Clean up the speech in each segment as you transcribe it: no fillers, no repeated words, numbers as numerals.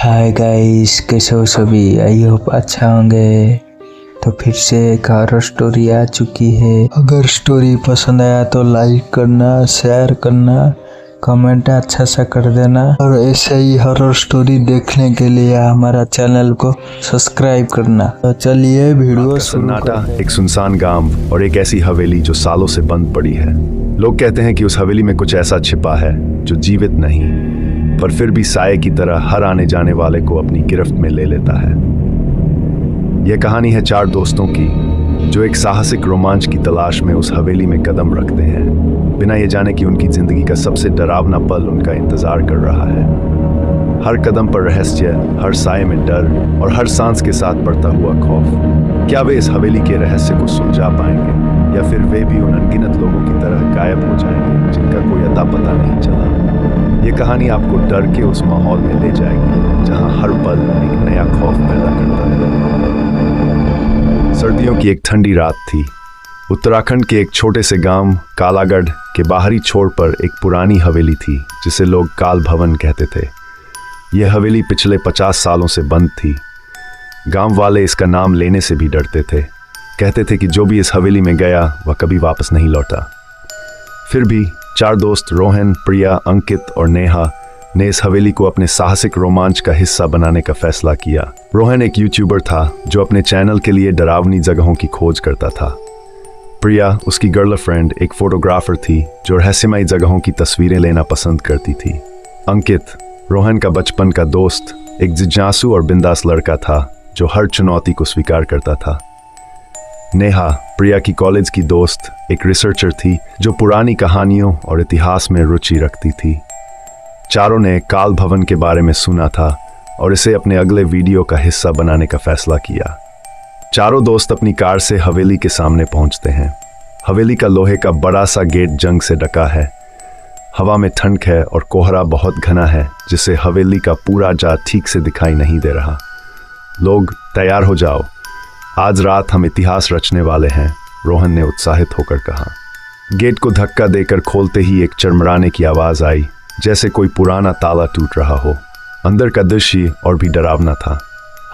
Hi guys, कैसे हो सभी। आई होप अच्छा होंगे। तो फिर से एक हॉरर स्टोरी आ चुकी है। अगर स्टोरी पसंद आया तो लाइक करना, शेयर करना, कमेंट अच्छा सा कर देना और ऐसे ही हॉरर स्टोरी देखने के लिए हमारा चैनल को सब्सक्राइब करना। तो चलिए वीडियो शुरू करते हैं। एक सुनसान गांव और एक ऐसी हवेली जो सालों से बंद पड़ी है। लोग कहते हैं कि उस हवेली में कुछ ऐसा छिपा है जो जीवित नहीं, पर फिर भी साये की तरह हर आने जाने वाले को अपनी गिरफ्त में ले लेता है। यह कहानी है चार दोस्तों की जो एक साहसिक रोमांच की तलाश में उस हवेली में कदम रखते हैं, बिना ये जाने कि उनकी जिंदगी का सबसे डरावना पल उनका इंतजार कर रहा है। हर कदम पर रहस्य, हर साये में डर और हर सांस के साथ बढ़ता हुआ खौफ। क्या वे इस हवेली के रहस्य को सुलझा पाएंगे या फिर वे भी उन अनगिनत लोगों की तरह गायब हो जाएंगे जिनका कोई अता पता नहीं चला। ये कहानी आपको डर के उस माहौल में ले जाएगी जहां हर पल एक नया खौफ पैदा करता है। सर्दियों की एक ठंडी रात थी। उत्तराखंड के एक छोटे से गांव कालागढ़ के बाहरी छोर पर एक पुरानी हवेली थी जिसे लोग काल भवन कहते थे। यह हवेली पिछले 50 सालों से बंद थी। गांव वाले इसका नाम लेने से भी डरते थे। कहते थे कि जो भी इस हवेली में गया वह कभी वापस नहीं लौटा। फिर भी चार दोस्त रोहन, प्रिया, अंकित और नेहा ने इस हवेली को अपने साहसिक रोमांच का हिस्सा बनाने का फैसला किया। रोहन एक यूट्यूबर था जो अपने चैनल के लिए डरावनी जगहों की खोज करता था। प्रिया, उसकी गर्लफ्रेंड, एक फोटोग्राफर थी जो रहस्यमयी जगहों की तस्वीरें लेना पसंद करती थी। अंकित, रोहन का बचपन का दोस्त, एक जिज्ञासु और बिंदास लड़का था जो हर चुनौती को स्वीकार करता था। नेहा, प्रिया की कॉलेज की दोस्त, एक रिसर्चर थी जो पुरानी कहानियों और इतिहास में रुचि रखती थी। चारों ने काल भवन के बारे में सुना था और इसे अपने अगले वीडियो का हिस्सा बनाने का फैसला किया। चारों दोस्त अपनी कार से हवेली के सामने पहुंचते हैं। हवेली का लोहे का बड़ा सा गेट जंग से ढका है। हवा में ठंड है और कोहरा बहुत घना है जिससे हवेली का पूरा जात ठीक से दिखाई नहीं दे रहा। लोग तैयार हो जाओ, आज रात हम इतिहास रचने वाले हैं, रोहन ने उत्साहित होकर कहा। गेट को धक्का देकर खोलते ही एक चरमराने की आवाज आई, जैसे कोई पुराना ताला टूट रहा हो। अंदर का दृश्य और भी डरावना था।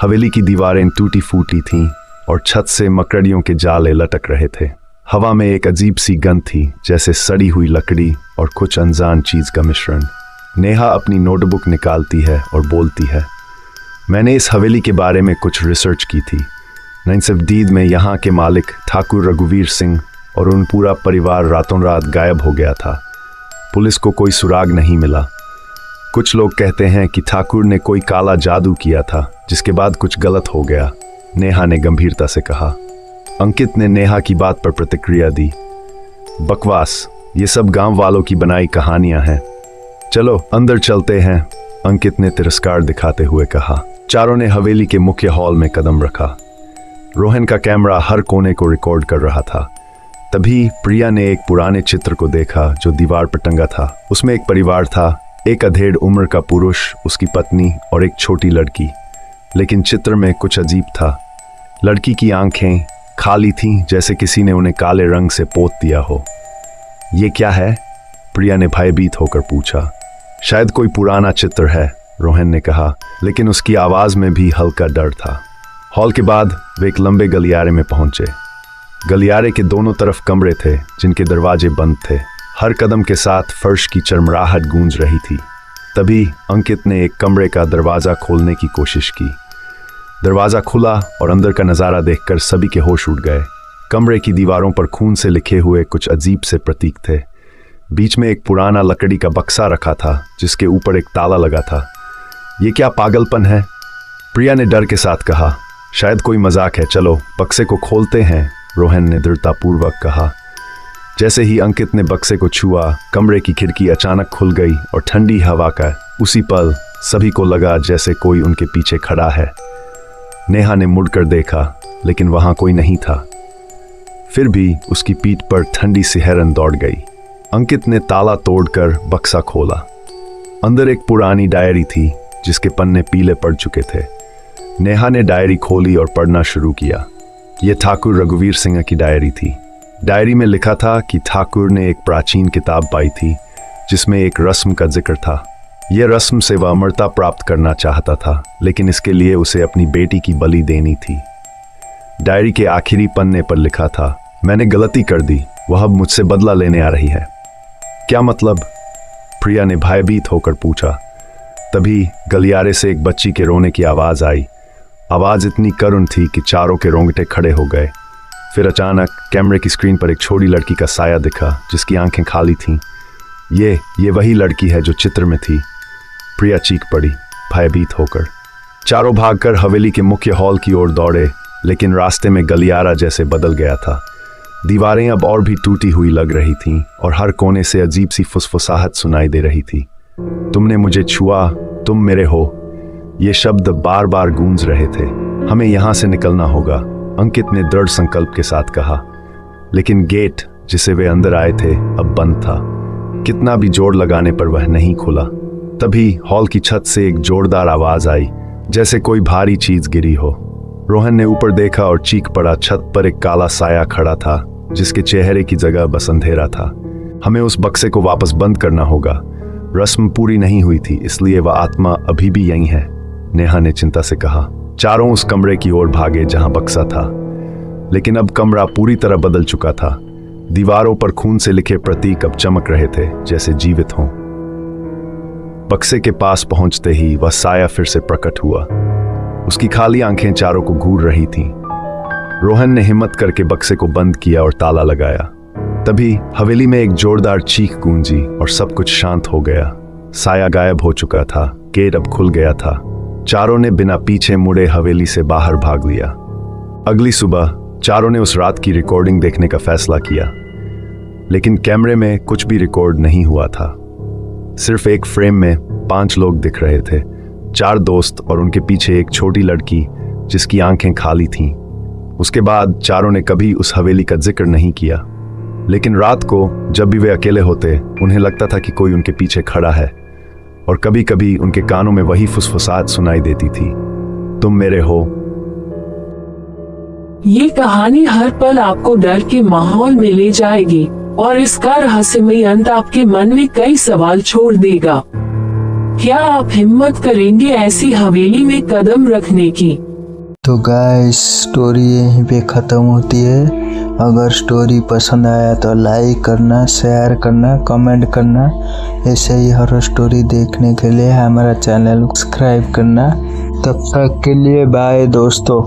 हवेली की दीवारें टूटी फूटी थीं और छत से मकड़ियों के जाले लटक रहे थे। हवा में एक अजीब सी गंध थी, जैसे सड़ी हुई लकड़ी और कुछ अनजान चीज का मिश्रण। नेहा अपनी नोटबुक निकालती है और बोलती है, मैंने इस हवेली के बारे में कुछ रिसर्च की थी। 1970 में यहाँ के मालिक ठाकुर रघुवीर सिंह और उन पूरा परिवार रातों रात गायब हो गया था। पुलिस को कोई सुराग नहीं मिला। कुछ लोग कहते हैं कि ठाकुर ने कोई काला जादू किया था जिसके बाद कुछ गलत हो गया, नेहा ने गंभीरता से कहा। अंकित ने नेहा की बात पर प्रतिक्रिया दी, बकवास, ये सब गांव वालों की बनाई कहानियां हैं, चलो अंदर चलते हैं, अंकित ने तिरस्कार दिखाते हुए कहा। चारों ने हवेली के मुख्य हॉल में कदम रखा। रोहन का कैमरा हर कोने को रिकॉर्ड कर रहा था। तभी प्रिया ने एक पुराने चित्र को देखा जो दीवार पर टंगा था। उसमें एक परिवार था, एक अधेड़ उम्र का पुरुष, उसकी पत्नी और एक छोटी लड़की। लेकिन चित्र में कुछ अजीब था। लड़की की आंखें खाली थीं, जैसे किसी ने उन्हें काले रंग से पोत दिया हो। ये क्या है? प्रिया ने भयभीत होकर पूछा। शायद कोई पुराना चित्र है, रोहन ने कहा, लेकिन उसकी आवाज में भी हल्का डर था। हॉल के बाद वे एक लंबे गलियारे में पहुंचे। गलियारे के दोनों तरफ कमरे थे जिनके दरवाजे बंद थे। हर कदम के साथ फर्श की चरमराहट गूंज रही थी। तभी अंकित ने एक कमरे का दरवाजा खोलने की कोशिश की। दरवाजा खुला और अंदर का नज़ारा देखकर सभी के होश उड़ गए। कमरे की दीवारों पर खून से लिखे हुए कुछ अजीब से प्रतीक थे। बीच में एक पुराना लकड़ी का बक्सा रखा था जिसके ऊपर एक ताला लगा था। ये क्या पागलपन है? प्रिया ने डर के साथ कहा। शायद कोई मजाक है, चलो बक्से को खोलते हैं, रोहन ने दृढ़तापूर्वक कहा। जैसे ही अंकित ने बक्से को छुआ, कमरे की खिड़की अचानक खुल गई और ठंडी हवा का उसी पल सभी को लगा जैसे कोई उनके पीछे खड़ा है। नेहा ने मुड़कर देखा, लेकिन वहां कोई नहीं था। फिर भी उसकी पीठ पर ठंडी सिहरन दौड़ गई। अंकित ने ताला तोड़कर बक्सा खोला। अंदर एक पुरानी डायरी थी जिसके पन्ने पीले पड़ चुके थे। नेहा ने डायरी खोली और पढ़ना शुरू किया। यह ठाकुर रघुवीर सिंह की डायरी थी। डायरी में लिखा था कि ठाकुर ने एक प्राचीन किताब पाई थी जिसमें एक रस्म का जिक्र था। यह रस्म से वह अमरता प्राप्त करना चाहता था, लेकिन इसके लिए उसे अपनी बेटी की बलि देनी थी। डायरी के आखिरी पन्ने पर लिखा था, मैंने गलती कर दी, वह अब मुझसे बदला लेने आ रही है। क्या मतलब? प्रिया ने भयभीत होकर पूछा। तभी गलियारे से एक बच्ची के रोने की आवाज आई। आवाज इतनी करुण थी कि चारों के रोंगटे खड़े हो गए। फिर अचानक कैमरे की स्क्रीन पर एक छोटी लड़की का साया दिखा, जिसकी आंखें खाली थीं। ये वही लड़की है जो चित्र में थी। प्रिया चीख पड़ी, भयभीत होकर। चारों भागकर हवेली के मुख्य हॉल की ओर दौड़े, लेकिन रास्ते में गलियारा जैसे बदल गया था। दीवारें अब और भी टूटी हुई लग रही थीं और हर कोने से अजीब सी फुसफुसाहट सुनाई दे रही थी। तुमने मुझे छुआ, तुम मेरे हो, ये शब्द बार बार गूंज रहे थे। हमें यहां से निकलना होगा, अंकित ने दृढ़ संकल्प के साथ कहा। लेकिन गेट जिसे वे अंदर आए थे अब बंद था। कितना भी जोर लगाने पर वह नहीं खुला। तभी हॉल की छत से एक जोरदार आवाज आई, जैसे कोई भारी चीज गिरी हो। रोहन ने ऊपर देखा और चीख पड़ा। छत पर एक काला साया खड़ा था, जिसके चेहरे की जगह बस अंधेरा था। हमें उस बक्से को वापस बंद करना होगा। रस्म पूरी नहीं हुई थी, इसलिए वह आत्मा अभी भी यहीं है, नेहा ने चिंता से कहा। चारों उस कमरे की ओर भागे जहां बक्सा था, लेकिन अब कमरा पूरी तरह बदल चुका था। दीवारों पर खून से लिखे प्रतीक अब चमक रहे थे, जैसे जीवित हों। बक्से के पास पहुंचते ही वह साया फिर से प्रकट हुआ। उसकी खाली आंखें चारों को घूर रही थीं। रोहन ने हिम्मत करके बक्से को बंद किया और ताला लगाया। तभी हवेली में एक जोरदार चीख गूंजी और सब कुछ शांत हो गया। साया गायब हो चुका था, गेट अब खुल गया था। चारों ने बिना पीछे मुड़े हवेली से बाहर भाग लिया। अगली सुबह चारों ने उस रात की रिकॉर्डिंग देखने का फैसला किया, लेकिन कैमरे में कुछ भी रिकॉर्ड नहीं हुआ था। सिर्फ एक फ्रेम में 5 लोग दिख रहे थे, 4 दोस्त और उनके पीछे एक छोटी लड़की जिसकी आंखें खाली थीं। उसके बाद चारों ने कभी उस हवेली का जिक्र नहीं किया, लेकिन रात को जब भी वे अकेले होते उन्हें लगता था कि कोई उनके पीछे खड़ा है, और कभी कभी उनके कानों में वही फुसफुसाहट सुनाई देती थी, तुम मेरे हो। ये कहानी हर पल आपको डर के माहौल में ले जाएगी और इसका रहस्यमय अंत आपके मन में कई सवाल छोड़ देगा। क्या आप हिम्मत करेंगे ऐसी हवेली में कदम रखने की? तो गाइस, स्टोरी यहीं पे ख़त्म होती है। अगर स्टोरी पसंद आया तो लाइक करना, शेयर करना, कमेंट करना। ऐसे ही हर स्टोरी देखने के लिए हमारा चैनल सब्सक्राइब करना। तब तक के लिए बाय दोस्तों।